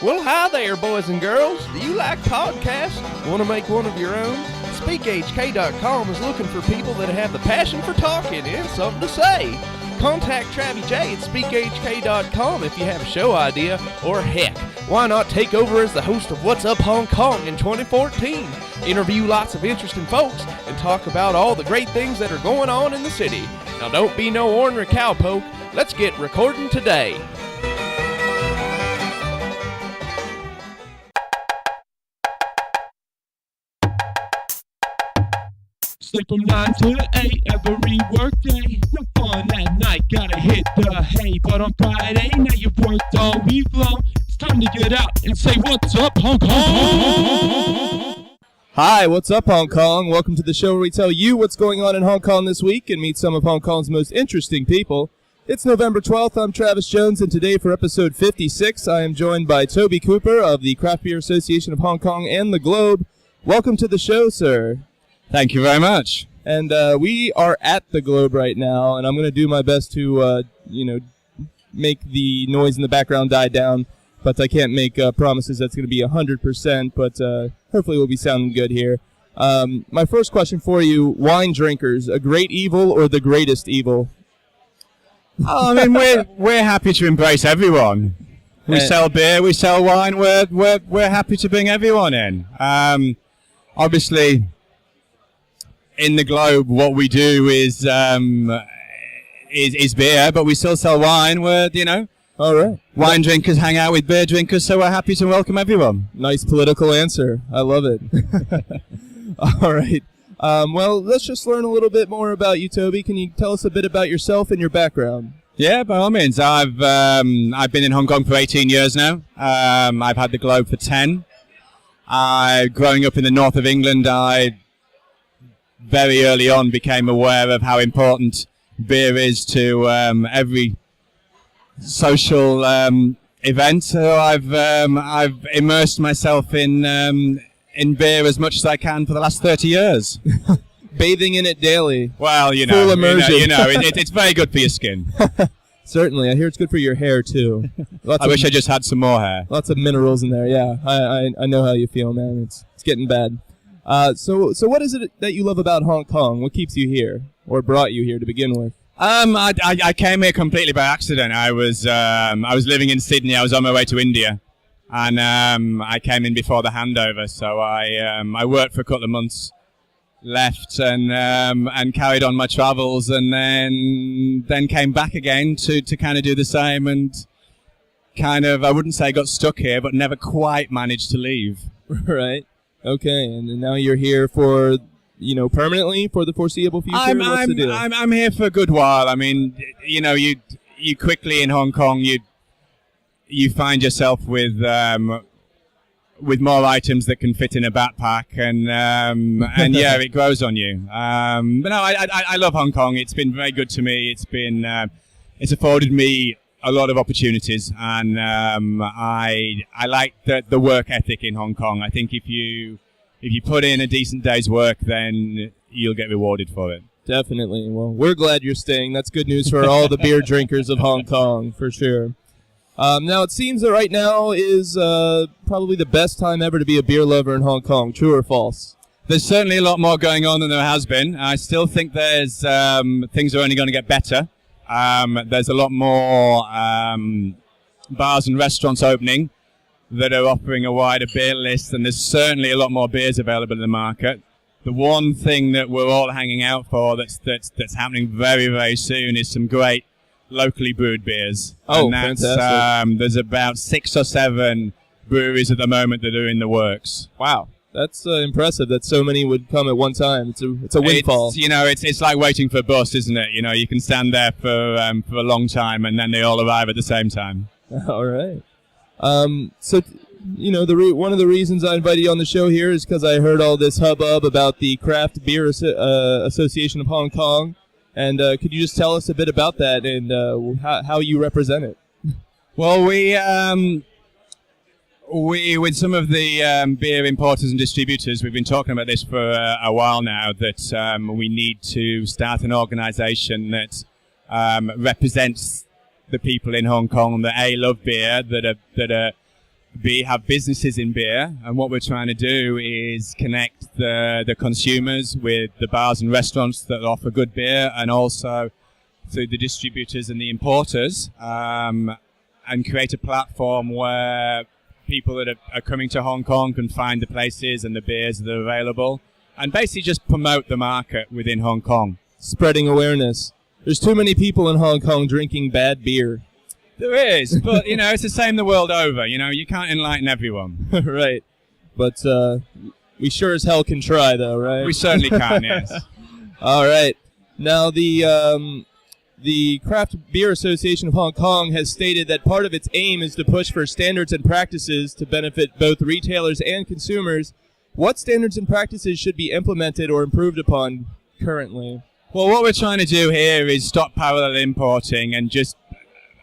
Well, hi there, boys and girls. Do you like podcasts? Want to make one of your own? SpeakHK.com is looking for people that have the passion for talking and something to say. Contact TravvyJ at SpeakHK.com if you have a show idea, or heck, why not take over as the host of What's Up Hong Kong in 2014? Interview lots of interesting folks and talk about all the great things that are going on in the city. Now don't be no ornery cowpoke. Let's get recording today. Sleep from 9 to 8 every workday. No fun at night, gotta hit the hay. But on Friday, now you've worked all week long. It's time to get out and say, what's up, Hong Kong? Hi, what's up, Hong Kong? Welcome to the show where we tell you what's going on in Hong Kong this week and meet some of Hong Kong's most interesting people. It's November 12th. I'm Travis Jones, and today for episode 56, I am joined by Toby Cooper of the Craft Beer Association of Hong Kong and the Globe. Welcome to the show, sir. Thank you very much. And we are at the Globe right now, and I'm going to do my best to, make the noise in the background die down. But I can't make promises that's going to be 100%, but hopefully we'll be sounding good here. My first question for you, wine drinkers, a great evil or the greatest evil? Oh, I mean, we're happy to embrace everyone. We sell beer, we sell wine, we're happy to bring everyone in. Obviously, in the Globe, what we do is beer, but we still sell wine. All right. Wine drinkers hang out with beer drinkers, so we're happy to welcome everyone. Nice political answer. I love it. All right. Well, let's just learn a little bit more about you, Toby. Can you tell us a bit about yourself and your background? Yeah, by all means. I've been in Hong Kong for 18 years now. I've had the Globe for 10. Growing up in the north of England, I very early on became aware of how important beer is to every social event. So I've immersed myself in beer as much as I can for the last 30 years. Bathing in it daily. Well, full immersion. It's very good for your skin. Certainly. I hear it's good for your hair, too. I wish I just had some more hair. Lots of minerals in there, yeah. I know how you feel, man. It's getting bad. So what is it that you love about Hong Kong? What keeps you here, or brought you here to begin with? I came here completely by accident. I was living in Sydney. I was on my way to India, and I came in before the handover. So I worked for a couple of months, left, and carried on my travels, and then came back again to kind of do the same, and kind of, I wouldn't say got stuck here, but never quite managed to leave. Right. Okay, and now you're here for, permanently, for the foreseeable future? What's the deal? I'm here for a good while. I mean, you quickly in Hong Kong, you find yourself with more items that can fit in a backpack, and yeah, it grows on you. But no, I love Hong Kong. It's been very good to me. It's afforded me a lot of opportunities, and I like the work ethic in Hong Kong. I think if you put in a decent day's work, then you'll get rewarded for it. Definitely. Well, we're glad you're staying. That's good news for all the beer drinkers of Hong Kong, for sure. Now, it seems that right now is probably the best time ever to be a beer lover in Hong Kong. True or false? There's certainly a lot more going on than there has been. I still think there's things are only going to get better. There's a lot more bars and restaurants opening that are offering a wider beer list, and there's certainly a lot more beers available in the market. The one thing that we're all hanging out for that's happening very, very soon is some great locally brewed beers. Oh, and that's, fantastic. There's about 6 or 7 breweries at the moment that are in the works. Wow. That's impressive that so many would come at one time. It's a windfall. It's like waiting for a bus, isn't it? You can stand there for a long time, and then they all arrive at the same time. All right. So, one of the reasons I invited you on the show here is because I heard all this hubbub about the Craft Beer Association of Hong Kong, and could you just tell us a bit about that and how you represent it? Well, we, with some of the beer importers and distributors, we've been talking about this for a while now, that we need to start an organization that represents the people in Hong Kong that love beer, that B, have businesses in beer, and what we're trying to do is connect the consumers with the bars and restaurants that offer good beer, and also through the distributors and the importers, and create a platform where people that are coming to Hong Kong can find the places and the beers that are available, and basically just promote the market within Hong Kong. Spreading awareness. There's too many people in Hong Kong drinking bad beer. There is, but, it's the same the world over. You can't enlighten everyone. Right. But we sure as hell can try, though, right? We certainly can, yes. All right. Now, the Craft Beer Association of Hong Kong has stated that part of its aim is to push for standards and practices to benefit both retailers and consumers. What standards and practices should be implemented or improved upon currently? Well, what we're trying to do here is stop parallel importing and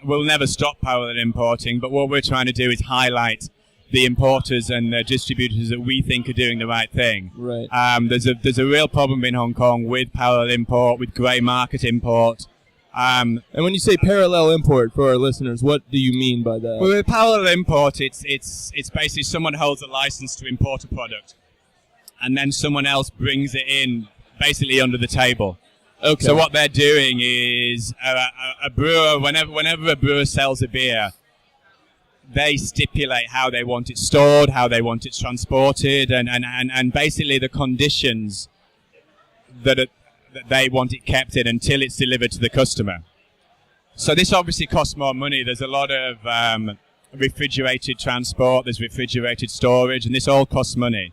we'll never stop parallel importing, but what we're trying to do is highlight the importers and the distributors that we think are doing the right thing. Right. There's a real problem in Hong Kong with parallel import, with grey market import. And when you say parallel import for our listeners, what do you mean by that? Well, with parallel import, it's basically someone holds a license to import a product, and then someone else brings it in basically under the table. Okay. So what they're doing is a brewer, whenever a brewer sells a beer, they stipulate how they want it stored, how they want it transported, and basically the conditions that they want it kept in until it's delivered to the customer. So this obviously costs more money. There's a lot of refrigerated transport, there's refrigerated storage, and this all costs money.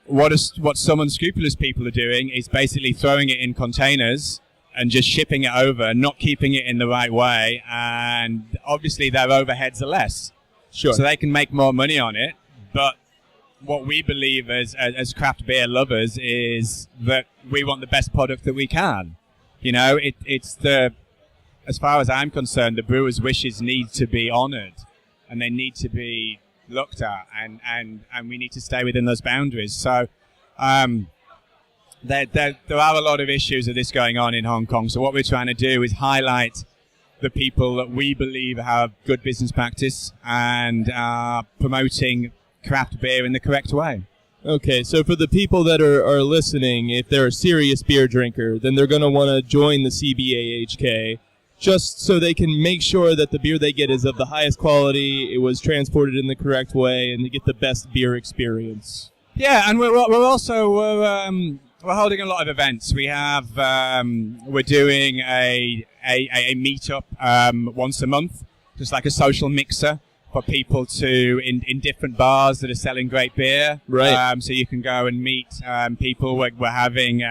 What some unscrupulous people are doing is basically throwing it in containers and just shipping it over, not keeping it in the right way, and obviously their overheads are less. Sure. So they can make more money on it, but what we believe as craft beer lovers is that we want the best product that we can. As far as I'm concerned, the brewer's wishes need to be honoured, and they need to be looked at, and we need to stay within those boundaries. So there are a lot of issues of this going on in Hong Kong. So what we're trying to do is highlight the people that we believe have good business practice and are promoting craft beer in the correct way. Okay, so for the people that are listening, if they're a serious beer drinker, then they're going to want to join the CBAHK, just so they can make sure that the beer they get is of the highest quality, it was transported in the correct way, and to get the best beer experience. Yeah, and we're holding a lot of events. We're doing a meetup once a month, just like a social mixer for people to in different bars that are selling great beer. Right. So you can go and meet people. We're having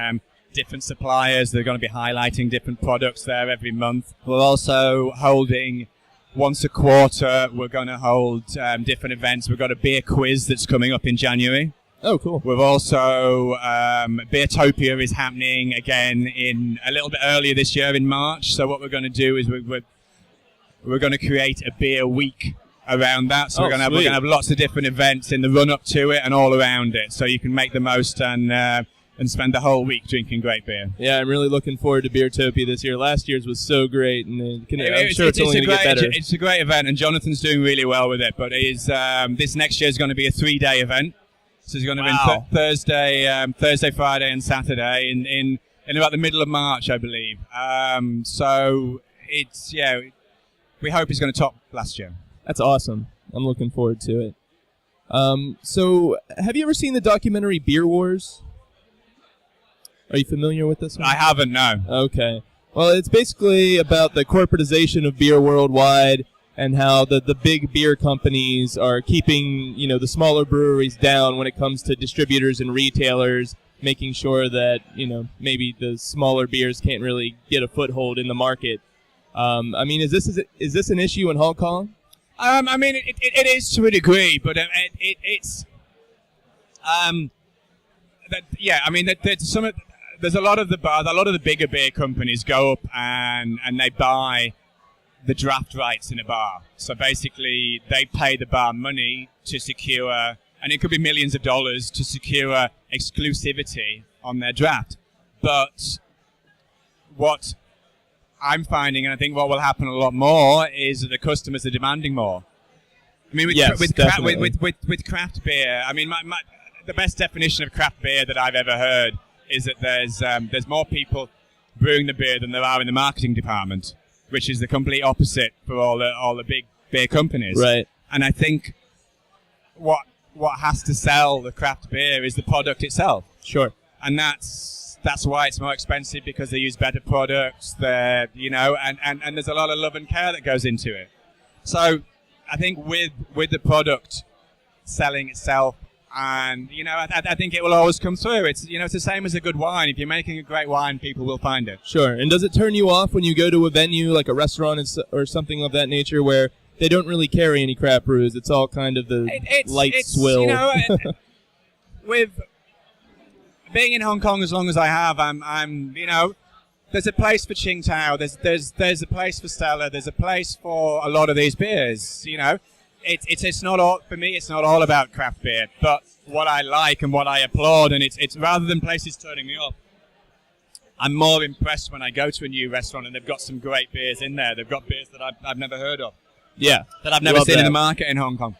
different suppliers that are going to be highlighting different products there every month. We're also holding once a quarter. We're going to hold different events. We've got a beer quiz that's coming up in January. Oh, cool. We've also Beertopia is happening again in a little bit earlier this year in March. So what we're going to do is we're going to create a beer week around that. So we're going to have lots of different events in the run up to it and all around it. So you can make the most and spend the whole week drinking great beer. Yeah, I'm really looking forward to Beertopia this year. Last year's was so great, and I'm sure it's only going to get better. It's a great event, and Jonathan's doing really well with it. But this next year is going to be a 3-day event. So it's going to be Thursday, Friday, and Saturday in about the middle of March, I believe. So we hope it's going to top last year. That's awesome. I'm looking forward to it. So have you ever seen the documentary Beer Wars? Are you familiar with this one? I haven't, no. Okay. Well, it's basically about the corporatization of beer worldwide and how the big beer companies are keeping, the smaller breweries down when it comes to distributors and retailers, making sure that, maybe the smaller beers can't really get a foothold in the market. Is this an issue in Hong Kong? It is to a degree, but there's a lot of the bigger beer companies go up and they buy the draft rights in a bar. So basically, they pay the bar money to secure, and it could be millions of dollars, to secure exclusivity on their draft. But what I'm finding, and I think what will happen a lot more, is that the customers are demanding more. I mean, Yes, definitely. with craft beer, I mean, the best definition of craft beer that I've ever heard is that there's more people brewing the beer than there are in the marketing department, which is the complete opposite for all the big beer companies. Right. And I think what has to sell the craft beer is the product itself. Sure. And that's why it's more expensive, because they use better products. And there's a lot of love and care that goes into it. So I think with the product selling itself, and I think it will always come through. It's it's the same as a good wine. If you're making a great wine, people will find it. Sure. And does it turn you off when you go to a venue like a restaurant or something of that nature where they don't really carry any craft brews? It's all kind of the light swill. With being in Hong Kong as long as I have, I'm there's a place for Qingtao. There's a place for Stella. There's a place for a lot of these beers. It's not all for me. It's not all about craft beer, but what I like and what I applaud, and it's rather than places turning me off, I'm more impressed when I go to a new restaurant and they've got some great beers in there. They've got beers that I've never heard of. Yeah, that I've never seen in the market in Hong Kong,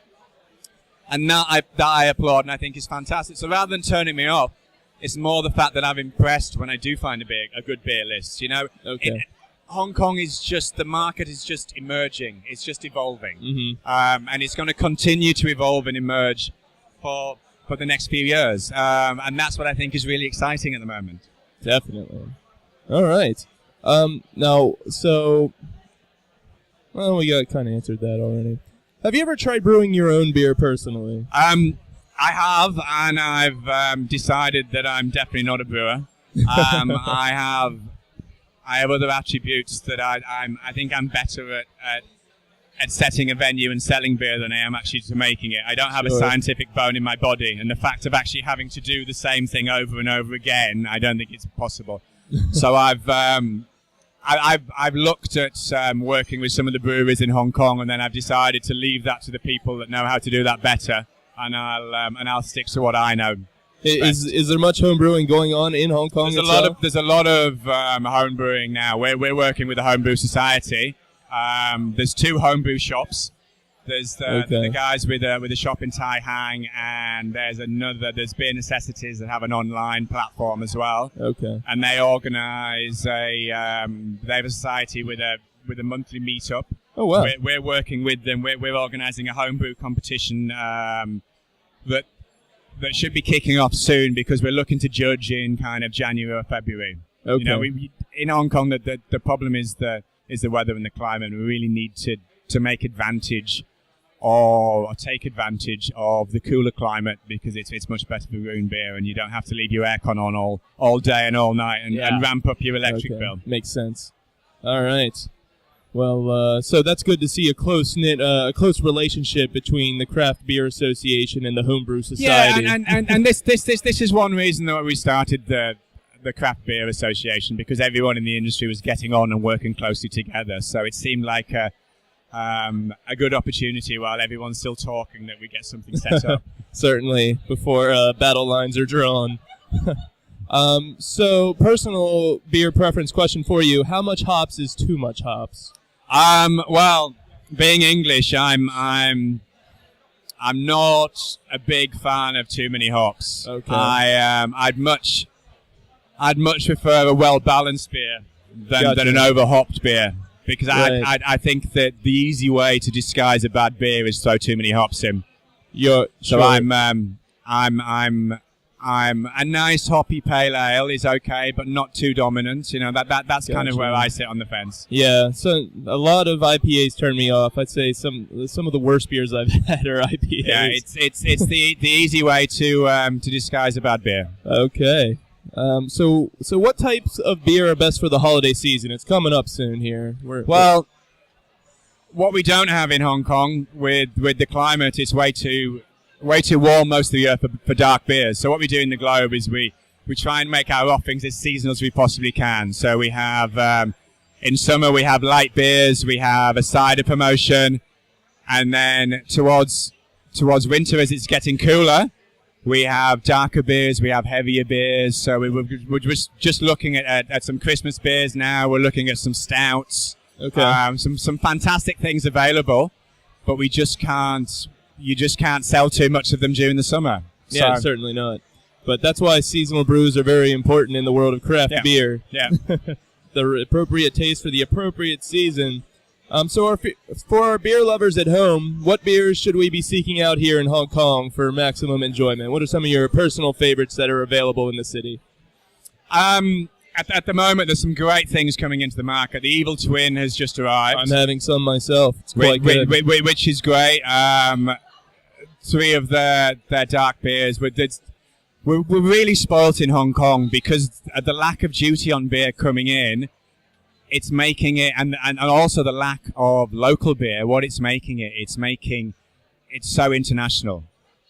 and that I applaud and I think is fantastic. So rather than turning me off, it's more the fact that I'm impressed when I do find a good beer list. Okay. Hong Kong is just, the market is just emerging. It's just evolving. Mm-hmm. And it's going to continue to evolve and emerge for the next few years. And that's what I think is really exciting at the moment. Definitely. All right. Now, so, well, we got kind of answered that already. Have you ever tried brewing your own beer personally? I have, and I've decided that I'm definitely not a brewer. I have other attributes that I think I'm better at setting a venue and selling beer than I am actually to making it. I don't have a scientific bone in my body, and the fact of actually having to do the same thing over and over again, I don't think it's possible. So I've looked at working with some of the breweries in Hong Kong, and then I've decided to leave that to the people that know how to do that better, and I'll stick to what I know. Is there much home brewing going on in Hong Kong? There's a lot of home brewing now. We're working with the Homebrew Society. There's 2 homebrew shops. There's the guys with a shop in Tai Hang, and there's Beer Necessities that have an online platform as well. Okay. And they organise they have a society with a monthly meetup. Oh wow. We're working with them. We're organising a homebrew competition that should be kicking off soon, because we're looking to judge in kind of January or February. Okay. In Hong Kong, the problem is the weather and the climate. We really need to make advantage or take advantage of the cooler climate, because it's much better for brewing beer, and you don't have to leave your aircon on all day and all night and ramp up your electric bill. Makes sense. All right. Well, so that's good to see a close relationship between the Craft Beer Association and the Homebrew Society. Yeah, and this is one reason that we started the Craft Beer Association, because everyone in the industry was getting on and working closely together. So it seemed like a good opportunity, while everyone's still talking, that we get something set up. Certainly, before battle lines are drawn. So, personal beer preference question for you: how much hops is too much hops? Well, being English, I'm not a big fan of too many hops. Okay. I'd much prefer a well-balanced beer than an over-hopped beer, because Right. I think that the easy way to disguise a bad beer is throw too many hops in. So Sure. I'm a nice hoppy pale ale is okay, but not too dominant. That's kind of Gotcha. where I sit on the fence. Yeah, so a lot of IPAs turn me off. I'd say some of the worst beers I've had are IPAs. Yeah, it's the easy way to disguise a bad beer. Okay. So what types of beer are best for the holiday season? It's coming up soon here. Well, what we don't have in Hong Kong with the climate, it's way too warm most of the year for dark beers. So what we do in the Globe is we try and make our offerings as seasonal as we possibly can. So we have, in summer we have light beers, we have a cider promotion, and then towards winter, as it's getting cooler, we have darker beers, we have heavier beers. So we're just looking at some Christmas beers now. We're looking at some stouts. Okay. Some fantastic things available. but we just can't. You just can't sell too much of them during the summer. Yeah, So- certainly not. But that's why seasonal brews are very important in the world of craft Yeah. beer. Yeah. The appropriate taste for the appropriate season. So for our beer lovers at home, what beers should we be seeking out here in Hong Kong for maximum enjoyment? What are some of your personal favorites that are available in the city? At the moment, there's some great things coming into the market. The Evil Twin has just arrived. I'm having some myself. It's quite good. Which is great. Three of their dark beers. We're really spoilt in Hong Kong because of the lack of duty on beer coming in. It's making it, and also the lack of local beer. What it's making it's so international.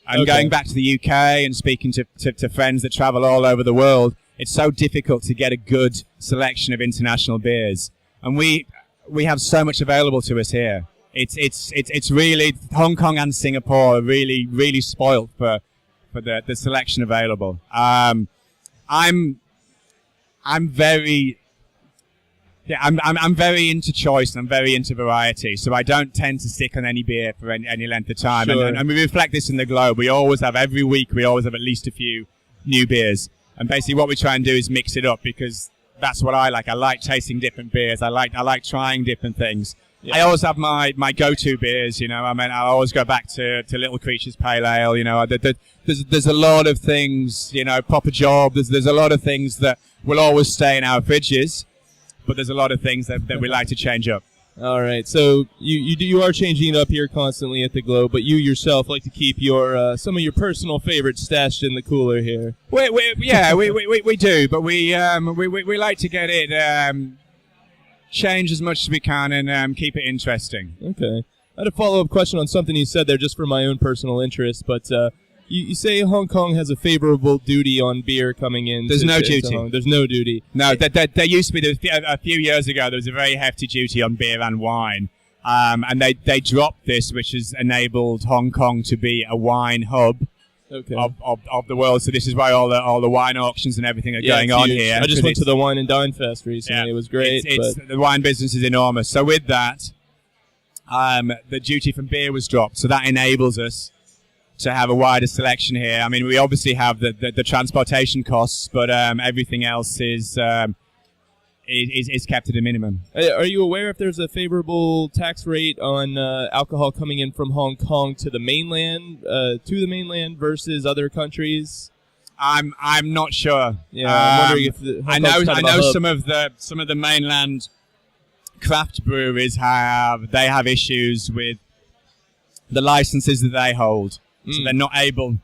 And Okay. going back to the UK and speaking to friends that travel all over the world, it's so difficult to get a good selection of international beers. And we have so much available to us here. It's really, Hong Kong and Singapore are really, really spoilt for the selection available. I'm very into choice and I'm very into variety, so I don't tend to stick on any beer for any length of time. Sure. And we reflect this in the Globe. Every week we always have at least a few new beers. And basically what we try and do is mix it up because that's what I like. I like tasting different beers. I like trying different things. Yeah. I always have my go-to beers, you know. I mean, I always go back to Little Creatures Pale Ale, you know. There's a lot of things, you know, Proper Job. There's a lot of things that will always stay in our fridges, but there's a lot of things that we like to change up. All right, so you are changing it up here constantly at the Globe, but you yourself like to keep your some of your personal favorites stashed in the cooler here. We do, but we like to get it change as much as we can and keep it interesting. Okay. I had a follow-up question on something you said there just for my own personal interest, but you say Hong Kong has a favorable duty on beer coming in. There's no duty. There's no duty. No, there used to be, a few years ago, there was a very hefty duty on beer and wine. And they dropped this, which has enabled Hong Kong to be a wine hub of the world. So this is why all the wine auctions and everything are going on here. I just went to the Wine and Dine Fest recently. Yeah, it was great. The wine business is enormous. So with that, the duty from beer was dropped. So that enables us to have a wider selection here. I mean, we obviously have the transportation costs, but everything else is kept at a minimum. Are you aware if there's a favorable tax rate on alcohol coming in from Hong Kong to the mainland versus other countries? I'm not sure. Yeah, I'm wondering if I know some of the mainland craft breweries have issues with the licenses that they hold. So they're not able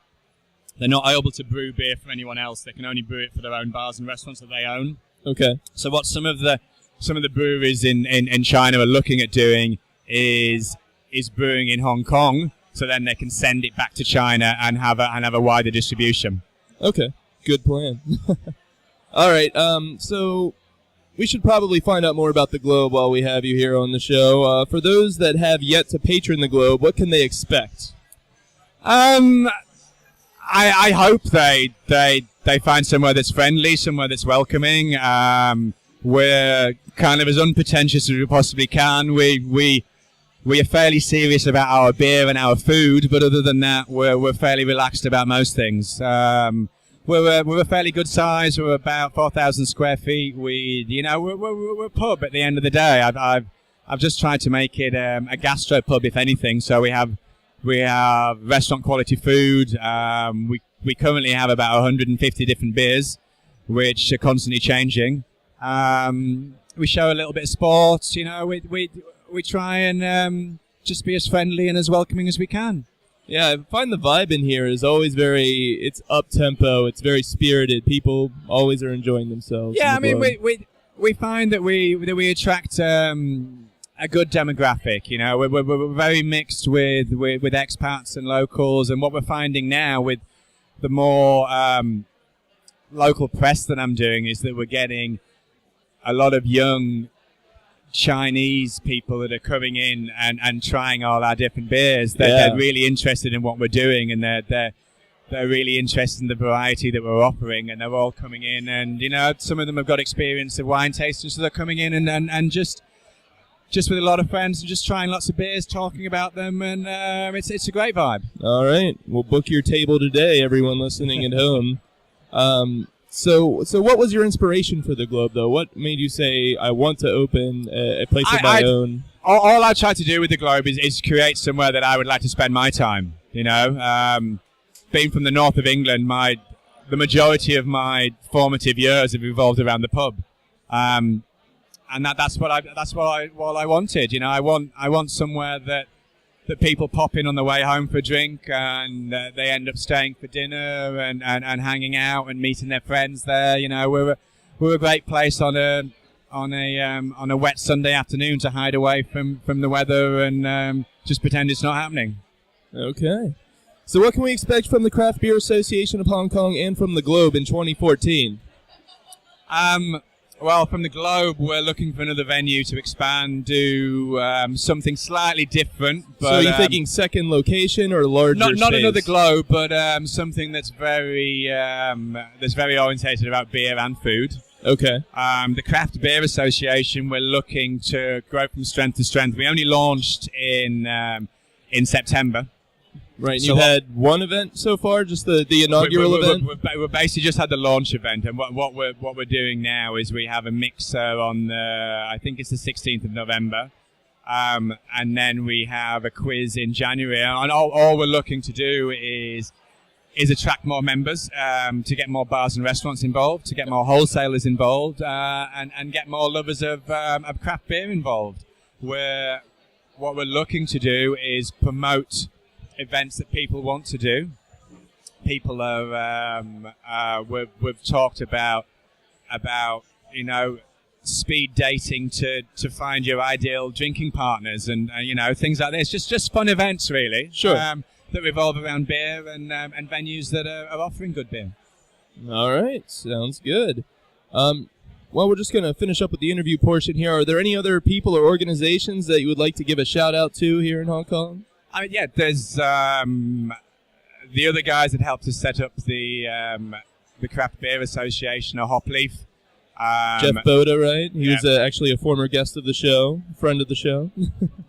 to brew beer for anyone else. They can only brew it for their own bars and restaurants that they own. Okay. So what some of the breweries in China are looking at doing is brewing in Hong Kong, so then they can send it back to China and have a wider distribution. Okay. Good plan. All right. So we should probably find out more about the Globe while we have you here on the show. For those that have yet to patron the Globe, what can they expect? I hope they find somewhere that's friendly, somewhere that's welcoming. We're kind of as unpretentious as we possibly can. We are fairly serious about our beer and our food, but other than that, we're fairly relaxed about most things. We're a fairly good size. We're about 4,000 square feet. We're a pub at the end of the day. I've just tried to make it a gastro pub, if anything. So we have restaurant quality food. We currently have about 150 different beers, which are constantly changing. We show a little bit of sports. You know, we try and just be as friendly and as welcoming as we can. Yeah, I find the vibe in here is always it's up-tempo, it's very spirited. People always are enjoying themselves. Yeah, I mean, we find that we attract a good demographic. You know, we're very mixed with expats and locals, and what we're finding now with the more local press that I'm doing is that we're getting a lot of young Chinese people that are coming in and trying all our different beers. They're really interested in what we're doing, and they're really interested in the variety that we're offering, and they're all coming in, and you know, some of them have got experience of wine tasting, so they're coming in and just just with a lot of friends and just trying lots of beers, talking about them, and it's a great vibe. All right. We'll book your table today, everyone listening at home. So what was your inspiration for the Globe, though? What made you say, I want to open a place of my own? All I try to do with the Globe is create somewhere that I would like to spend my time. You know, being from the north of England, the majority of my formative years have revolved around the pub, and that's what I wanted. You know, I want somewhere that people pop in on the way home for a drink, and they end up staying for dinner and hanging out and meeting their friends there. You know, we're a great place on a wet Sunday afternoon to hide away from the weather and just pretend it's not happening. Okay. So what can we expect from the Craft Beer Association of Hong Kong and from the Globe in 2014? Well, from the Globe, we're looking for another venue to expand, do something slightly different. But, so are you thinking second location or larger Not space? another Globe, but something that's very orientated about beer and food. Okay. The Craft Beer Association, we're looking to grow from strength to strength. We only launched in September. Right, and So you've had one event so far, just the inaugural event? We've basically just had the launch event, and what we're doing now is we have a mixer on I think it's the 16th of November, and then we have a quiz in January, and all we're looking to do is attract more members, to get more bars and restaurants involved, to get more wholesalers involved, and get more lovers of craft beer involved. What we're looking to do is promote events that people want to do. People are we've talked about you know, speed dating to find your ideal drinking partners and you know, things like this. Just fun events, really. Sure. That revolve around beer and venues that are offering good beer. All right, sounds good. Well, we're just going to finish up with the interview portion here. Are there any other people or organizations that you would like to give a shout out to here in Hong Kong? I mean, yeah, there's the other guys that helped us set up the Craft Beer Association, or Hopleaf. Jeff Boda, right? He was actually a former guest of the show, friend of the show.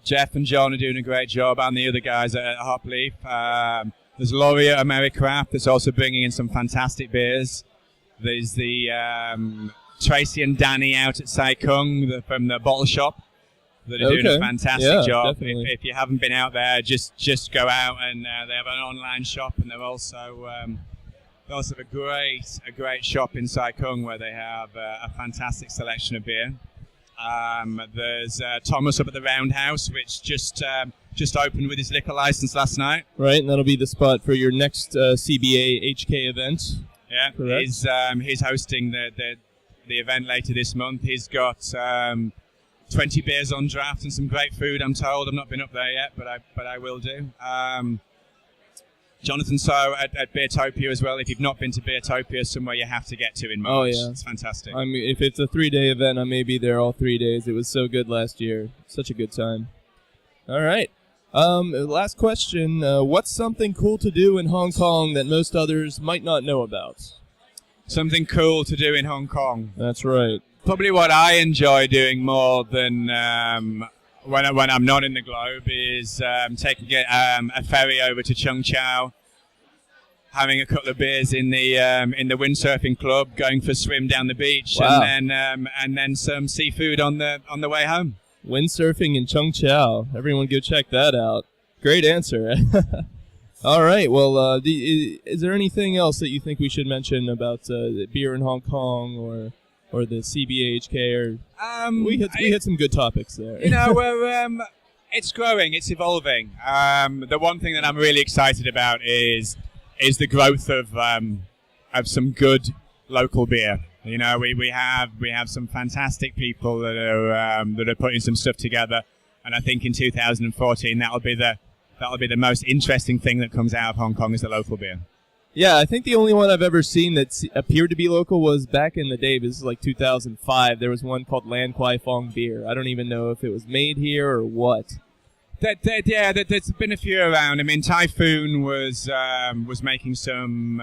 Jeff and John are doing a great job, and the other guys at Hopleaf. There's Laurie at AmeriCraft that's also bringing in some fantastic beers. There's the Tracy and Danny out at Sai Kung from the bottle shop that are doing a fantastic job. If you haven't been out there, just go out, and they have an online shop, and they're also have a great shop in Sai Kung where they have a fantastic selection of beer. There's Thomas up at the Roundhouse, which just opened with his liquor license last night. Right, and that'll be the spot for your next CBA HK event. Yeah, correct. He's hosting the event later this month. He's got 20 beers on draft and some great food, I'm told. I've not been up there yet, but I will do. Jonathan So at Beertopia as well. If you've not been to Beertopia, somewhere you have to get to in March. Oh, yeah. It's fantastic. I mean, if it's a 3-day event, I may be there all 3 days. It was so good last year. Such a good time. All right. Last question. What's something cool to do in Hong Kong that most others might not know about? Something cool to do in Hong Kong. That's right. Probably what I enjoy doing more than when I'm not in the Globe is taking a ferry over to Chung Chau, having a couple of beers in the windsurfing club, going for a swim down the beach, wow. and then some seafood on the way home. Windsurfing in Chung Chau. Everyone go check that out. Great answer. All right. Well, is there anything else that you think we should mention about beer in Hong Kong or the CBHK? Or we hit some good topics there. You know, it's growing, it's evolving. The one thing that I'm really excited about is the growth of some good local beer. You know, we have some fantastic people that are putting some stuff together, and I think in 2014 that'll be the most interesting thing that comes out of Hong Kong is the local beer. Yeah, I think the only one I've ever seen that appeared to be local was back in the day. This is like 2005. There was one called Lan Kwai Fong Beer. I don't even know if it was made here or what. There's been a few around. I mean, Typhoon was making some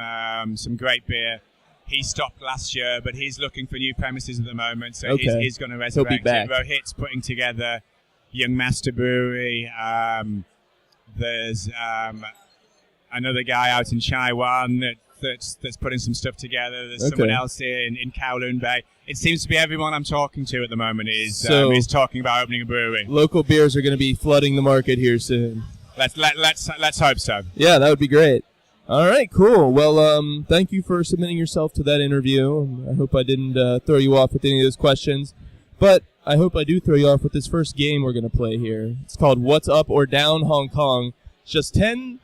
great beer. He stopped last year, but he's looking for new premises at the moment, so he's going to resurrect it. Rohit's putting together Young Master Brewery. There's another guy out in Taiwan that's putting some stuff together. There's someone else here in Kowloon Bay. It seems to be everyone I'm talking to at the moment is talking about opening a brewery. Local beers are going to be flooding the market here soon. Let's hope so. Yeah, that would be great. All right, cool. Well, thank you for submitting yourself to that interview. I hope I didn't throw you off with any of those questions, but I hope I do throw you off with this first game we're going to play here. It's called What's Up or Down Hong Kong. It's just 10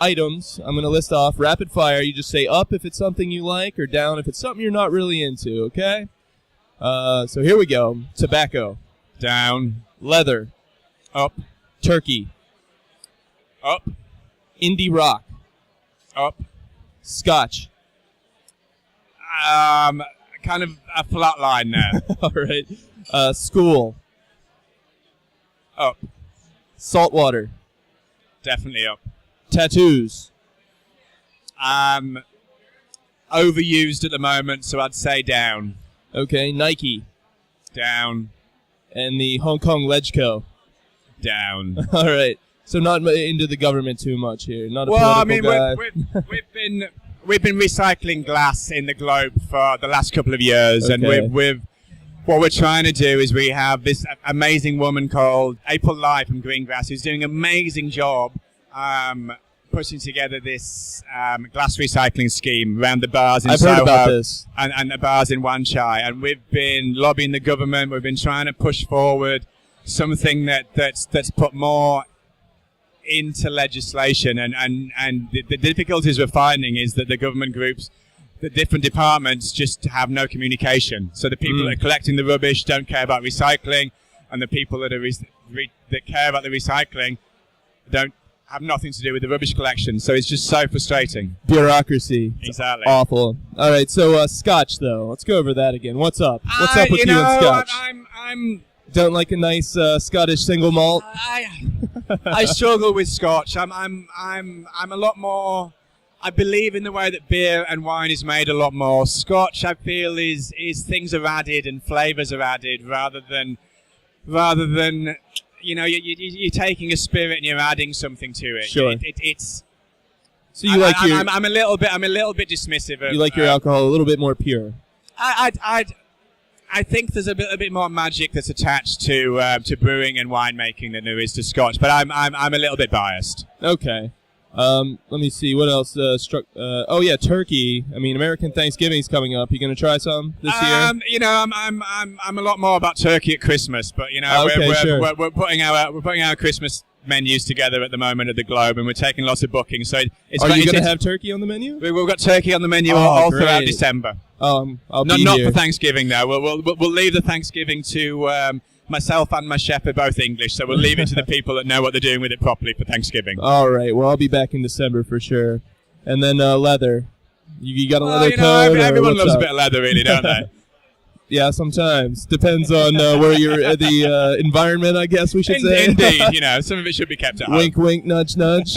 items I'm going to list off, rapid fire. You just say up if it's something you like or down if it's something you're not really into, okay? So here we go. Tobacco. Down. Leather. Up. Turkey. Up. Indie rock. Up. Scotch. Kind of a flat line there. All right. School. Up. Saltwater. Definitely up. Tattoos. Overused at the moment, so I'd say down. Okay. Nike. Down. And the Hong Kong Ledgeco. Down. All right. So not into the government too much here. Not a well, political guy. we've been recycling glass in the globe for the last couple of years, and what we're trying to do is we have this amazing woman called April Lai from Greengrass who's doing an amazing job putting together this glass recycling scheme around the bars in I've Soho heard about this. and the bars in Wan Chai, and we've been lobbying the government. We've been trying to push forward something that's put more into legislation, and the difficulties we're finding is that the government groups, the different departments, just have no communication. So the people that are collecting the rubbish don't care about recycling, and the people that that care about the recycling don't have nothing to do with the rubbish collection. So it's just so frustrating. Bureaucracy. Exactly. Awful. All right, so Scotch, though. Let's go over that again. What's up? What's up with you and Scotch? I'm don't like a nice Scottish single malt? I struggle with Scotch. I'm a lot more. I believe in the way that beer and wine is made a lot more. Scotch, I feel, is things are added and flavors are added rather than you're taking a spirit and you're adding something to it. Sure. It's. So you like your. I'm a little bit dismissive of. You like your alcohol a little bit more pure. I think there's a bit more magic that's attached to brewing and winemaking than there is to Scotch, but I'm a little bit biased. Okay. Let me see what else struck. Oh yeah, turkey. I mean, American Thanksgiving's coming up. You gonna try some this year? I'm a lot more about turkey at Christmas, but we're putting our Christmas menus together at the moment at the Globe, and we're taking lots of bookings. So are you going to have turkey on the menu? We've got turkey on the menu all throughout December. I'll be not here. for Thanksgiving though. We'll leave the Thanksgiving to myself and my chef are both English, so we'll leave it to the people that know what they're doing with it properly for Thanksgiving. All right. Well, I'll be back in December for sure. And then leather. You got a leather coat? Everyone loves a bit of leather, really, don't they? Yeah, sometimes. Depends on where you're the environment, I guess we should say. Indeed, some of it should be kept at home. Wink, wink, nudge, nudge.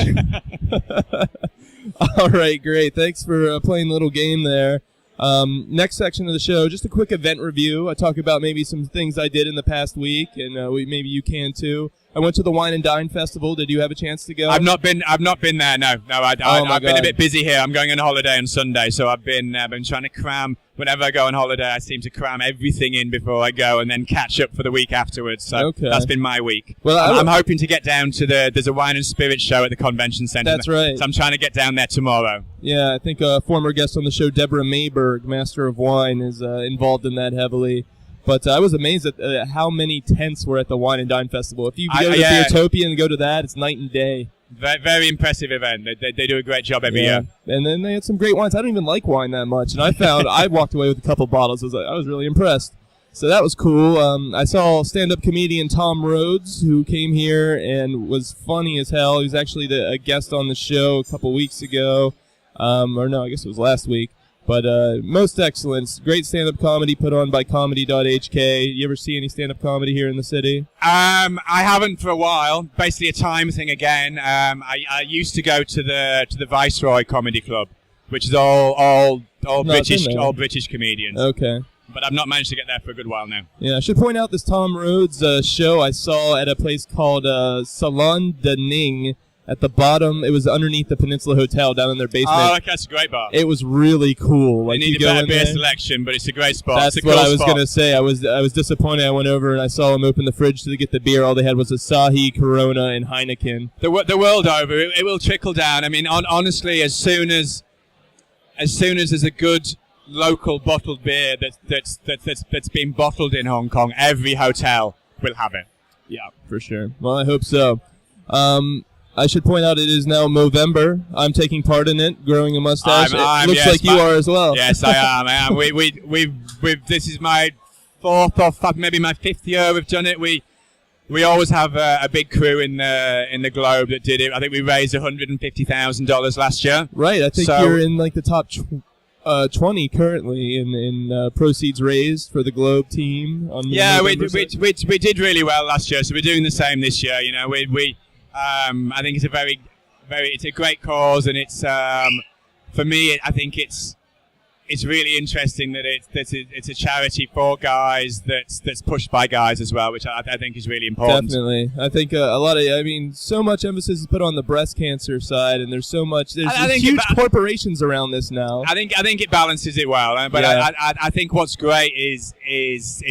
All right, great. Thanks for playing the little game there. Next section of the show, just a quick event review. I talk about maybe some things I did in the past week, and maybe you can too. I went to the Wine and Dine Festival. Did you have a chance to go? I've not been there. No. I've been a bit busy here. I'm going on holiday on Sunday, so I've been trying to cram. Whenever I go on holiday, I seem to cram everything in before I go, and then catch up for the week afterwards. So that's been my week. Well, I'm hoping to get down to there's a wine and spirit show at the convention center. That's right. So I'm trying to get down there tomorrow. Yeah, I think a former guest on the show, Deborah Mayberg, Master of Wine, is involved in that heavily. But I was amazed at how many tents were at the Wine and Dine Festival. If you go to Beertopia and go to that, it's night and day. Very, very impressive event. They do a great job every year. And then they had some great wines. I don't even like wine that much, and I walked away with a couple bottles. I was really impressed. So that was cool. I saw stand-up comedian Tom Rhodes, who came here and was funny as hell. He was actually a guest on the show a couple weeks ago. Or no, I guess it was last week. But most excellent. Great stand-up comedy put on by comedy.hk. You ever see any stand-up comedy here in the city? I haven't for a while. Basically a time thing again. I used to go to the Viceroy Comedy Club, which is all British comedians. Okay. but I've not managed to get there for a good while now. Yeah, I should point out this Tom Rhodes show I saw at a place called Salon de Ning at the bottom. It was underneath the Peninsula Hotel down in their basement. Oh, okay, that's a great bar. It was really cool. They Like, need you a go better in beer there. selection, but it's a great spot. That's it's a what cool I was spot. going to say. I was disappointed. I went over and I saw them open the fridge to get the beer. All they had was Asahi, Corona, and Heineken. The world over, it will trickle down. I mean, honestly, as soon as there's a good local bottled beer that's been bottled in Hong Kong, every hotel will have it. Yeah, for sure. Well, I hope so. I should point out it is now Movember. I'm taking part in it, growing a mustache. It looks like you are as well. Yes, I am. We've this is my fourth or maybe my fifth year we've done it. We always have a big crew in the globe that did it. I think we raised $150,000 last year. Right. I think you're in like the top 20 currently in proceeds raised for the Globe team. On we did really well last year, so we're doing the same this year. You know, I think it's it's a great cause, and it's for me. I think it's really interesting that it's a charity for guys that's pushed by guys as well, which I think is really important. Definitely, I think so much emphasis is put on the breast cancer side, and there's huge corporations around this now. I think it balances it well, but yeah. I think what's great is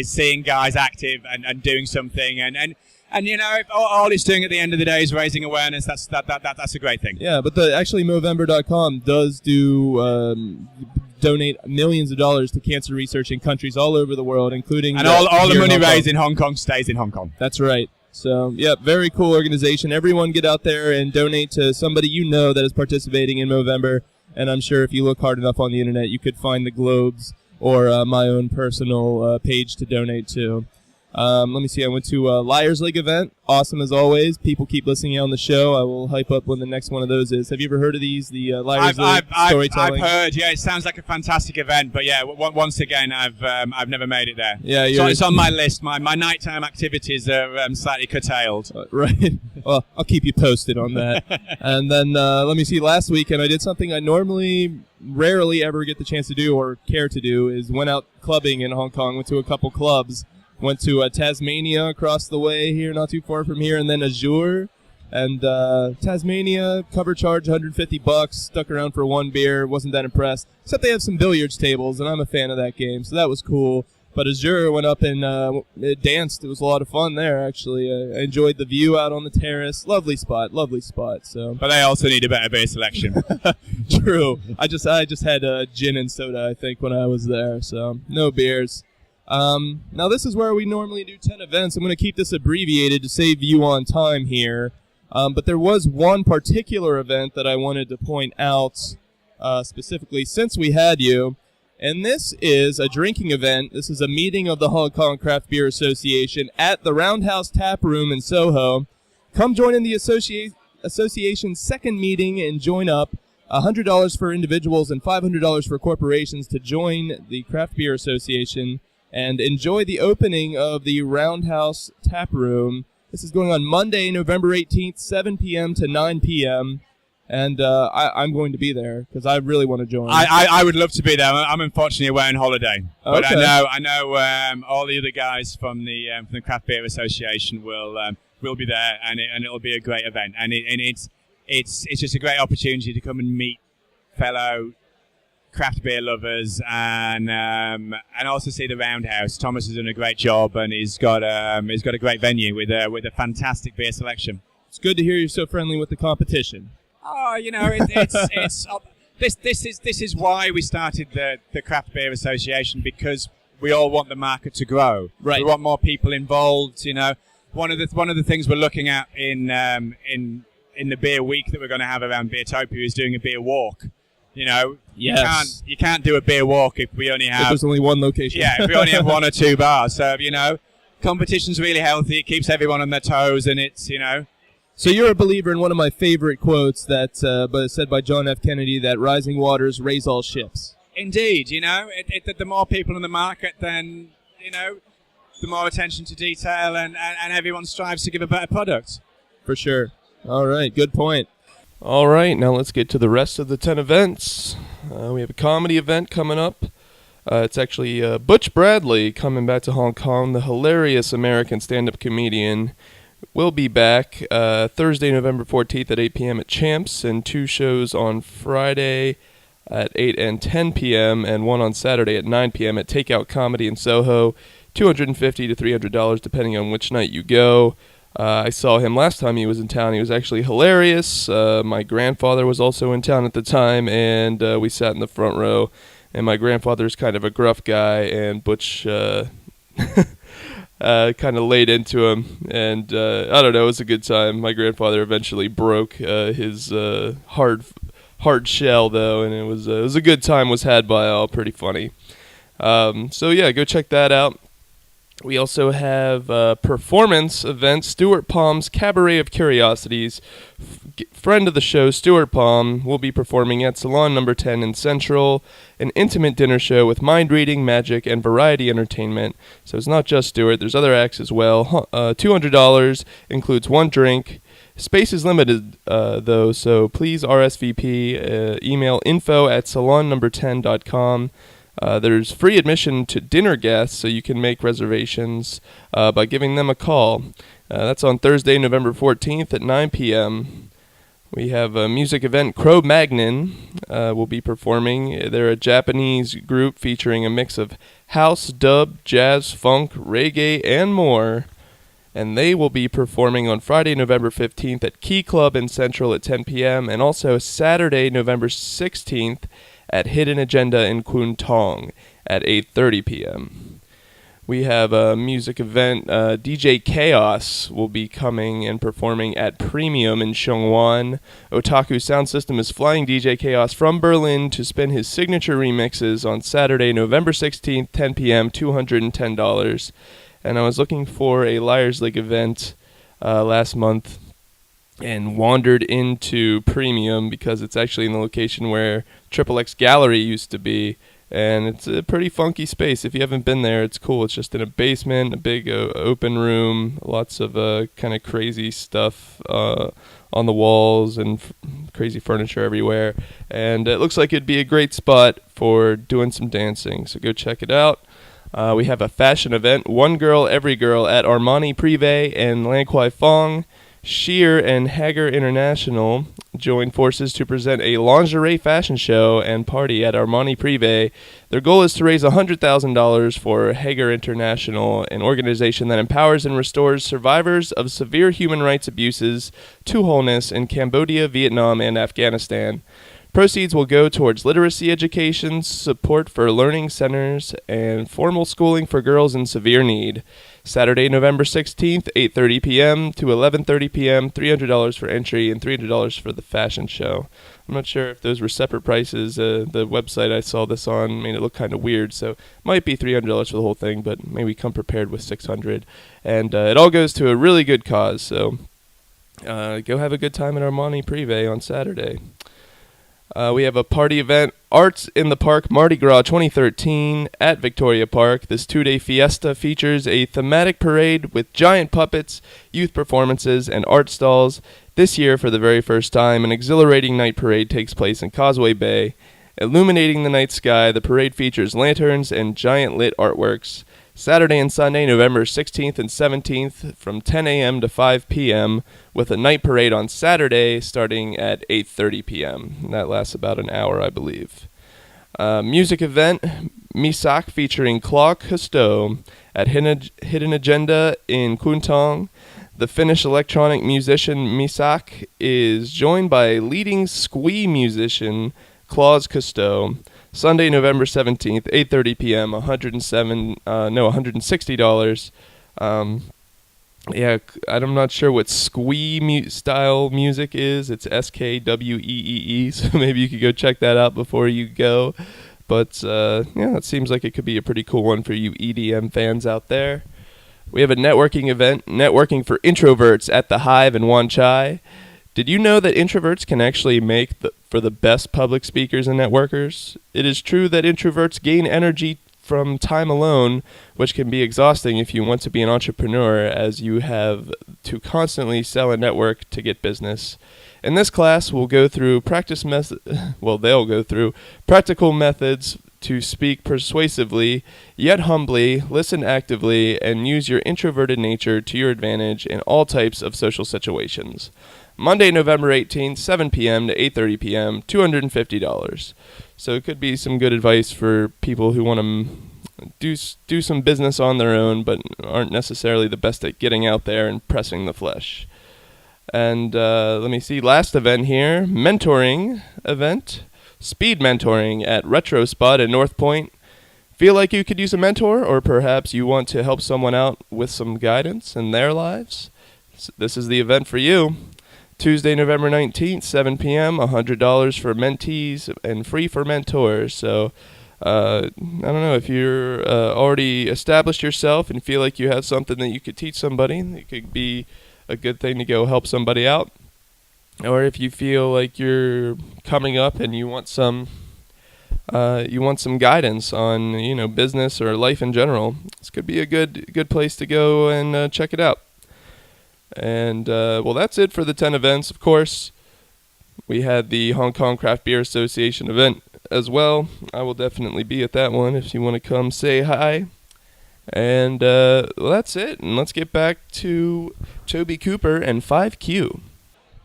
seeing guys active and doing something and you know, if all it's doing at the end of the day is raising awareness, that's a great thing. Yeah, but actually Movember.com does donate millions of dollars to cancer research in countries all over the world, including all the money raised in Hong Kong stays in Hong Kong. That's right. So, yeah, very cool organization. Everyone get out there and donate to somebody you know that is participating in Movember, and I'm sure if you look hard enough on the internet, you could find the Globes or my own personal page to donate to. Let me see. I went to a Liars League event. Awesome as always. People keep listening on the show. I will hype up when the next one of those is. Have you ever heard of these? The Liars League storytelling. I've heard. Yeah, it sounds like a fantastic event. But yeah, once again, I've never made it there. Yeah, so it's on my list. My nighttime activities are slightly curtailed. Right. Well, I'll keep you posted on that. And then let me see. Last weekend I did something I rarely ever get the chance to do or care to do. Is went out clubbing in Hong Kong. Went to a couple clubs. Went to Tasmania across the way here, not too far from here, and then Azure. And Tasmania, cover charge $150, stuck around for one beer, wasn't that impressed. Except they have some billiards tables, and I'm a fan of that game, so that was cool. But Azure went up and it danced. It was a lot of fun there, actually. I enjoyed the view out on the terrace. Lovely spot. So. But they also need a better beer selection. True. I just had gin and soda, I think, when I was there, so no beers. Now this is where we normally do 10 events. I'm going to keep this abbreviated to save you on time here. But there was one particular event that I wanted to point out specifically since we had you. And this is a drinking event. This is a meeting of the Hong Kong Craft Beer Association at the Roundhouse Tap Room in Soho. Come join in the association's second meeting and join up. $100 for individuals and $500 for corporations to join the Craft Beer Association and enjoy the opening of the Roundhouse Tap Room. This is going on Monday, November 18th, 7 p.m. to 9 p.m., and I'm going to be there because I really want to join. I would love to be there. I'm unfortunately away on holiday, but okay. I know all the other guys from the Craft Beer Association will be there, and it'll be a great event, and it's just a great opportunity to come and meet fellow craft beer lovers and also see the Roundhouse. Thomas has done a great job, and he's got a great venue with a fantastic beer selection. It's good to hear you're so friendly with the competition. Oh, you know, it's this is why we started the Craft Beer Association, because we all want the market to grow. Right. We want more people involved. You know, one of the things we're looking at in the beer week that we're going to have around Beertopia is doing a beer walk. You know, yes. you can't do a beer walk if we only have... If there's only one location. Yeah, if we only have one or two bars. So, you know, competition's really healthy. It keeps everyone on their toes, and it's, you know... So you're a believer in one of my favorite quotes that said by John F. Kennedy, that rising waters raise all ships. Indeed, you know, the more people in the market, then, you know, the more attention to detail, and everyone strives to give a better product. For sure. All right, good point. All right, now let's get to the rest of the 10 events. We have a comedy event coming up It's actually Butch Bradley coming back to Hong Kong, the hilarious American stand-up comedian. Will be back Thursday, November 14th at 8 p.m. at Champs, and 2 shows on Friday at 8 and 10 p.m. and 1 on Saturday at 9 p.m. at Takeout Comedy in Soho. $250 to $300 depending on which night you go. I saw him last time he was in town. He was actually hilarious. My grandfather was also in town at the time, and we sat in the front row. And my grandfather's kind of a gruff guy, and Butch kind of laid into him, and I don't know, it was a good time. My grandfather eventually broke his hard shell, though, and it was a good time was had by all, pretty funny. So yeah, go check that out. We also have a performance event, Stuart Palm's Cabaret of Curiosities. Friend of the show, Stuart Palm, will be performing at Salon Number 10 in Central, an intimate dinner show with mind reading, magic, and variety entertainment. So it's not just Stuart, there's other acts as well. $200, includes 1 drink. Space is limited, though, so please RSVP. Email info@salonnumber10.com. There's free admission to dinner guests, so you can make reservations by giving them a call. That's on Thursday, November 14th at 9 p.m. We have a music event. Cro-Magnon will be performing. They're a Japanese group featuring a mix of house, dub, jazz, funk, reggae, and more. And they will be performing on Friday, November 15th at Key Club in Central at 10 p.m. and also Saturday, November 16th at Hidden Agenda in Kwun Tong at 8:30 p.m. We have a music event. DJ Chaos will be coming and performing at Premium in Xiongwan. Otaku Sound System is flying DJ Chaos from Berlin to spin his signature remixes on Saturday, November 16th, 10 p.m., $210. And I was looking for a Liars League event last month and wandered into Premium because it's actually in the location where XXX Gallery used to be, and it's a pretty funky space. If you haven't been there, it's cool. It's just in a basement, a big open room, lots of kind of crazy stuff on the walls and crazy furniture everywhere, and it looks like it'd be a great spot for doing some dancing, so go check it out. We have a fashion event, One Girl, Every Girl at Armani Privé and Lan Kwai Fong. Sheer and Hager International join forces to present a lingerie fashion show and party at Armani Privé. Their goal is to raise $100,000 for Hager International, an organization that empowers and restores survivors of severe human rights abuses to wholeness in Cambodia, Vietnam, and Afghanistan. Proceeds will go towards literacy education, support for learning centers, and formal schooling for girls in severe need. Saturday, November 16th, 8:30 p.m. to 11:30 p.m., $300 for entry and $300 for the fashion show. I'm not sure if those were separate prices. The website I saw this on made it look kind of weird, so it might be $300 for the whole thing, but maybe come prepared with $600. And it all goes to a really good cause, so go have a good time at Armani Privé on Saturday. We have a party event, Arts in the Park Mardi Gras 2013 at Victoria Park. This 2-day fiesta features a thematic parade with giant puppets, youth performances, and art stalls. This year, for the very first time, an exhilarating night parade takes place in Causeway Bay. Illuminating the night sky, the parade features lanterns and giant lit artworks. Saturday and Sunday, November 16th and 17th from 10 a.m. to 5 p.m., with a night parade on Saturday starting at 8:30 p.m. And that lasts about an hour, I believe. Music event, Misak featuring Claude Cousteau at Hidden Agenda in Kwun Tong. The Finnish electronic musician Misak is joined by leading squee musician Claude Cousteau. Sunday, November 17th, 8:30 p.m., $160. Yeah, I'm not sure what squee style music is. It's SKWEEE, so maybe you could go check that out before you go. But, yeah, it seems like it could be a pretty cool one for you EDM fans out there. We have a networking event, Networking for Introverts at the Hive in Wan Chai. Did you know that introverts can actually make for the best public speakers and networkers? It is true that introverts gain energy from time alone, which can be exhausting if you want to be an entrepreneur, as you have to constantly sell a network to get business. In this class, they'll go through practical methods to speak persuasively, yet humbly, listen actively, and use your introverted nature to your advantage in all types of social situations. Monday, November 18th, 7 p.m. to 8:30 p.m., $250. So it could be some good advice for people who want to do some business on their own, but aren't necessarily the best at getting out there and pressing the flesh. And let me see, last event here, mentoring event, speed mentoring at Retro Spot in North Point. Feel like you could use a mentor, or perhaps you want to help someone out with some guidance in their lives? This is the event for you. Tuesday, November 19th, 7 p.m., $100 for mentees and free for mentors. So I don't know, if you're already established yourself and feel like you have something that you could teach somebody, it could be a good thing to go help somebody out. Or if you feel like you're coming up and you want some guidance on business or life in general, this could be a good place to go and check it out. And well, that's it for the 10 events. Of course, we had the Hong Kong Craft Beer Association event as well. I will definitely be at that one if you want to come say hi. And well, that's it. And let's get back to Toby Cooper and 5Q.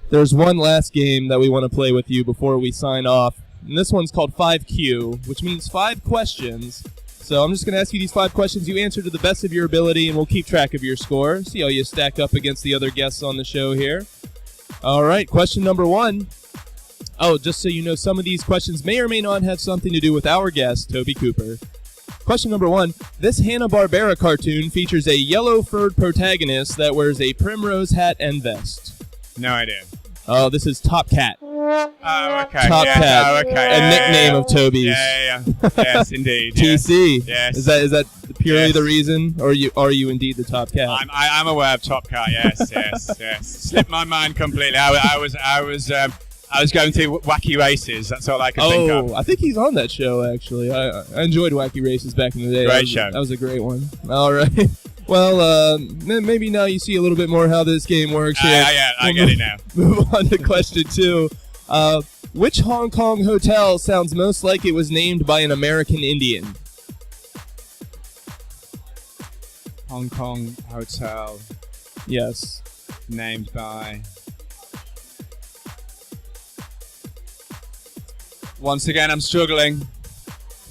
There's one last game that we want to play with you before we sign off. And this one's called 5Q, which means 5 questions. So I'm just going to ask you these 5 questions. You answer to the best of your ability, and we'll keep track of your score. See how you stack up against the other guests on the show here. All right, question number 1. Oh, just so you know, some of these questions may or may not have something to do with our guest, Toby Cooper. Question number 1. This Hanna-Barbera cartoon features a yellow-furred protagonist that wears a primrose hat and vest. No idea. Oh, this is Top Cat. Oh, okay. Top Cat. Oh, okay. A nickname of Toby's. Yeah. Yes, indeed. TC. Yes. Is that purely the reason, or are you indeed the Top Cat? I'm aware of Top Cat. Yes. Slipped my mind completely. I was going through Wacky Races. That's all I could think of. Oh, I think he's on that show, actually. I enjoyed Wacky Races back in the day. Great show. That was a great one. All right. Well, maybe now you see a little bit more how this game works here. I get it now. Move on to question 2. Which Hong Kong hotel sounds most like it was named by an American Indian? Hong Kong hotel. Yes. Named by... Once again, I'm struggling.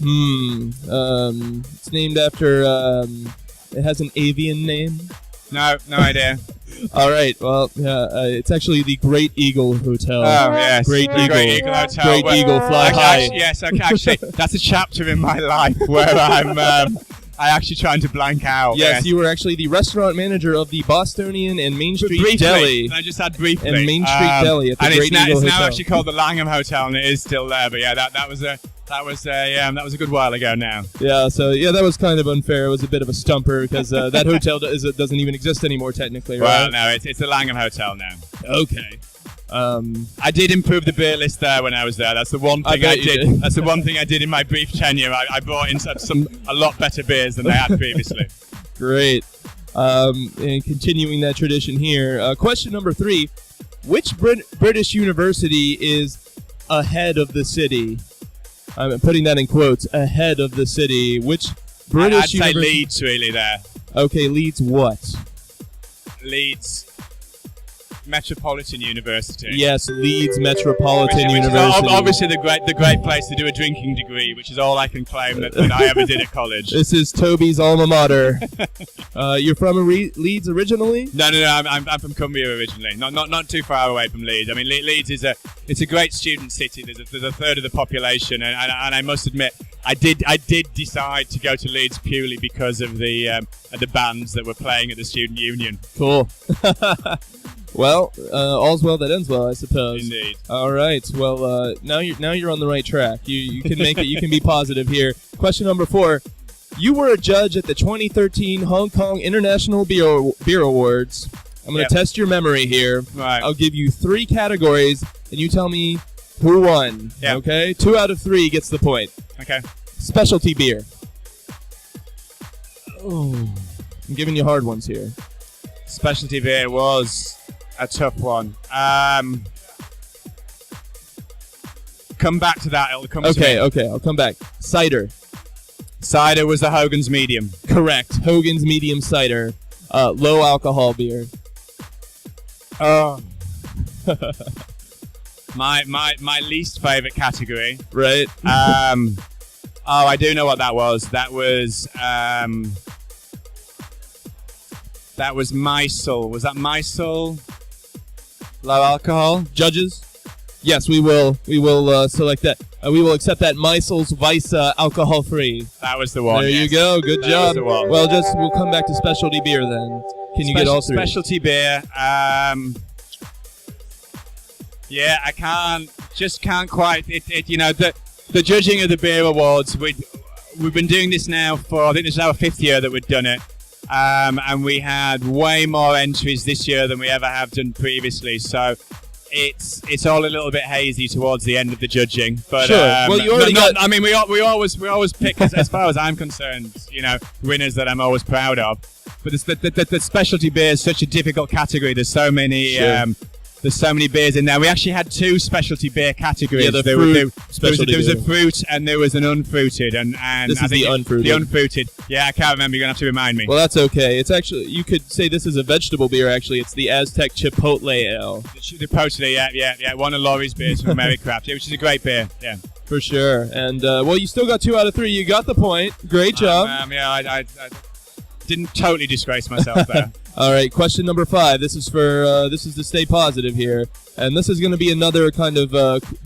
It's named after... It has an avian name. No idea. All right. Well, it's actually the Great Eagle Hotel. Oh, yes. Great Eagle. Great Eagle Hotel. Great Eagle, fly high. Actually, that's a chapter in my life where I actually trying to blank out. Yes, you were actually the restaurant manager of the Bostonian and Main Street briefly, Deli. I just had briefly. And Main Street Deli at the and Great Eagle Hotel. It's now actually called the Langham Hotel, and it is still there. But yeah, that was a good while ago now. Yeah, so that was kind of unfair. It was a bit of a stumper because that hotel doesn't even exist anymore technically, right? Well, no, it's the Langham Hotel now. Okay. I did improve the beer list there when I was there. That's the one thing I did. That's the one thing I did in my brief tenure. I brought in a lot better beers than they had previously. Great. And continuing that tradition here, question number 3: which British university is ahead of the city? I'm putting that in quotes. Ahead of the city. Which British I'd say university? Leeds, really. There. Okay, Leeds. What? Leeds Metropolitan University. Yes, Leeds Metropolitan University. Which is obviously the great place to do a drinking degree, which is all I can claim that I ever did at college. This is Toby's alma mater. You're from Leeds originally? No. I'm from Cumbria originally. Not too far away from Leeds. I mean, Leeds is a great student city. There's a third of the population, and I must admit, I did decide to go to Leeds purely because of the bands that were playing at the student union. Cool. Well, all's well that ends well, I suppose. Indeed. All right. Well, now you're on the right track. You can make it. You can be positive here. Question number 4: you were a judge at the 2013 Hong Kong International Beer Awards. I'm going to test your memory here. Right. I'll give you 3 categories, and you tell me who won. Yep. Okay. 2 out of 3 gets the point. Okay. Specialty beer. Oh, I'm giving you hard ones here. Specialty beer was a tough one. Come back to that. It'll come to me. Okay, I'll come back. Cider. Cider was the Hogan's Medium. Correct. Hogan's Medium Cider. Low alcohol beer. Oh. my least favorite category. Right. I do know what that was. That was Mysol. Was that Mysol? Low alcohol. Judges? Yes, we will. We will select that. We will accept that Mysol's Weiss alcohol free. That was the one. There yes. you go. Good That job. was the one. Well, we'll come back to specialty beer then. Can you get all three? Specialty beer. Yeah, I can't quite. The judging of the beer awards. We've been doing this now for, I think this is our 5th year that we've done it. And we had way more entries this year than we ever have done previously. So it's all a little bit hazy towards the end of the judging. But sure. Well, you already got. I mean, we always pick, as far as I'm concerned, winners that I'm always proud of. But the specialty beer is such a difficult category. There's so many. Sure. There's so many beers in there. We actually had 2 specialty beer categories. Yeah, there was a fruit and there was an unfruited. And this is the unfruited. The unfruited. Yeah, I can't remember. You're going to have to remind me. Well, that's okay. It's actually, you could say this is a vegetable beer, actually. It's the Aztec Chipotle Ale. The Chipotle, yeah. One of Laurie's beers from Americraft, which is a great beer. Yeah. For sure. And, well, you still got 2 out of 3. You got the point. Great job. I didn't totally disgrace myself there. All right, question number 5. This is to stay positive here, and this is going to be another kind of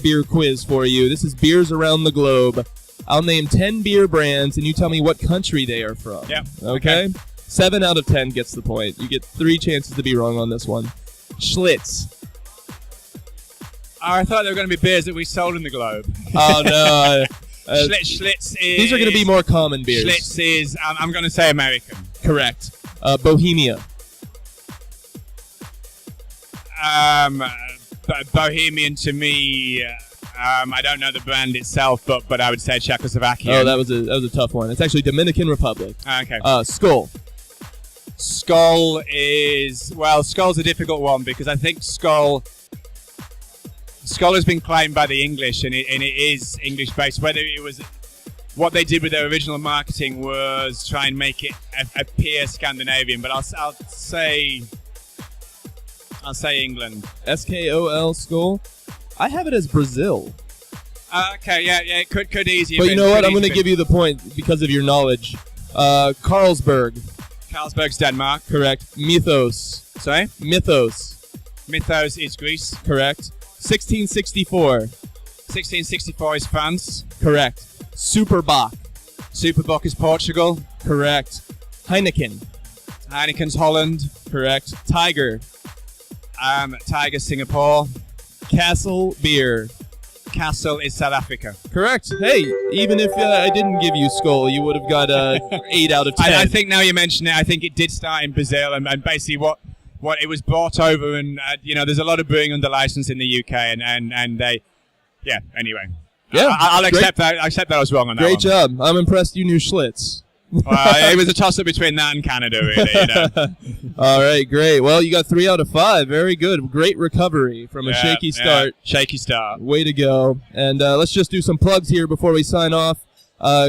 beer quiz for you. This is beers around the globe. I'll name 10 beer brands, and you tell me what country they are from. Yeah. Okay? 7 out of 10 gets the point. You get 3 chances to be wrong on this one. Schlitz. I thought they were going to be beers that we sold in the globe. Oh no. Schlitz is. These are going to be more common beers. Schlitz is. I'm going to say American. Correct. Bohemia. Bohemian to me, I don't know the brand itself, but I would say Czechoslovakia. Oh, that was a tough one. It's actually Dominican Republic. Okay. Skull. Skull Skull's a difficult one because I think Skull has been claimed by the English and it is English based. Whether it was what they did with their original marketing was try and make it appear Scandinavian, but I'll say England. SKOL, Skull. I have it as Brazil. Okay, yeah, it could easily. But you know what? I'm going to give you the point because of your knowledge. Carlsberg. Carlsberg's Denmark. Correct. Mythos. Sorry? Mythos. Mythos is Greece. Correct. 1664. 1664 is France. Correct. Superbock. Superbock is Portugal. Correct. Heineken. Heineken's Holland. Correct. Tiger. Tiger Singapore. Castle Beer. Castle is South Africa. Correct. Hey, even if I didn't give you Skull, you would have got 8 out of 10. I think now you mention it, I think it did start in Brazil, and basically what it was brought over, and there's a lot of brewing under license in the UK, and they, yeah. Anyway, yeah, I'll accept that. I accept that I was wrong on that. Great one. job. I'm impressed you knew Schlitz. It was a toss-up between that and Canada, really. All right, great. Well, you got 3 out of 5. Very good. Great recovery from a shaky start. Shaky start. Way to go. And let's just do some plugs here before we sign off.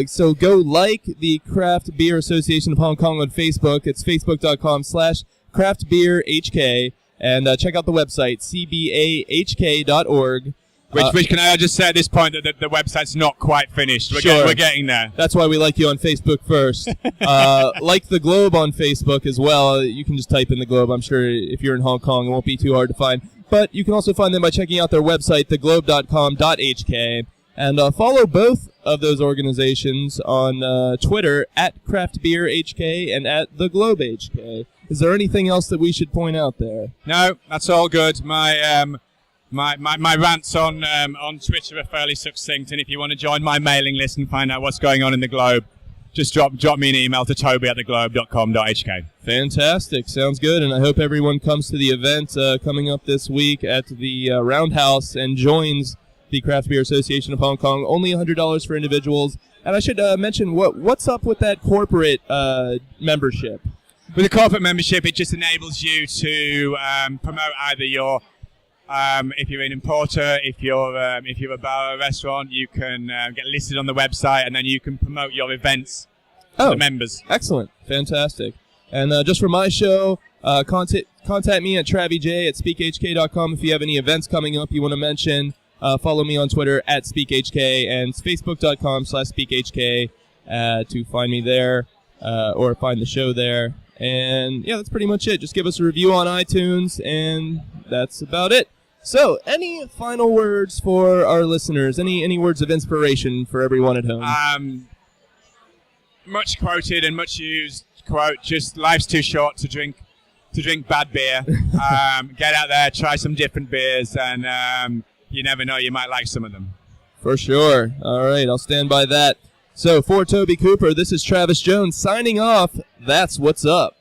So go like the Craft Beer Association of Hong Kong on Facebook. It's facebook.com/craftbeerhk. And check out the website, cbahk.org. Which can I just say at this point that the website's not quite finished. We're getting there. That's why we like you on Facebook first. Like the Globe on Facebook as well. You can just type in the Globe. I'm sure if you're in Hong Kong, it won't be too hard to find. But you can also find them by checking out their website, theglobe.com.hk. And follow both of those organizations on Twitter, @CraftBeerHK and @TheGlobeHK. Is there anything else that we should point out there? No, that's all good. My rants on Twitter are fairly succinct, and if you want to join my mailing list and find out what's going on in the Globe, just drop me an email to toby@theglobe.com.hk. Fantastic. Sounds good, and I hope everyone comes to the event coming up this week at the Roundhouse and joins the Craft Beer Association of Hong Kong. Only $100 for individuals. And I should mention, what's up with that corporate membership? With the corporate membership, it just enables you to promote either your If you're an importer, if you're a bar or a restaurant, you can get listed on the website, and then you can promote your events to the members. Excellent. Fantastic. And just for my show, contact me at TravvyJ at speakhk.com if you have any events coming up you want to mention. Follow me on Twitter at speakhk and facebook.com/speakhk to find me there or find the show there. And yeah, that's pretty much it. Just give us a review on iTunes, and that's about it. So, any final words for our listeners? Any words of inspiration for everyone at home? Much quoted and much used quote, just life's too short to drink bad beer. Get out there, try some different beers, and you never know, you might like some of them. For sure. All right, I'll stand by that. So for Toby Cooper, this is Travis Jones signing off. That's what's up.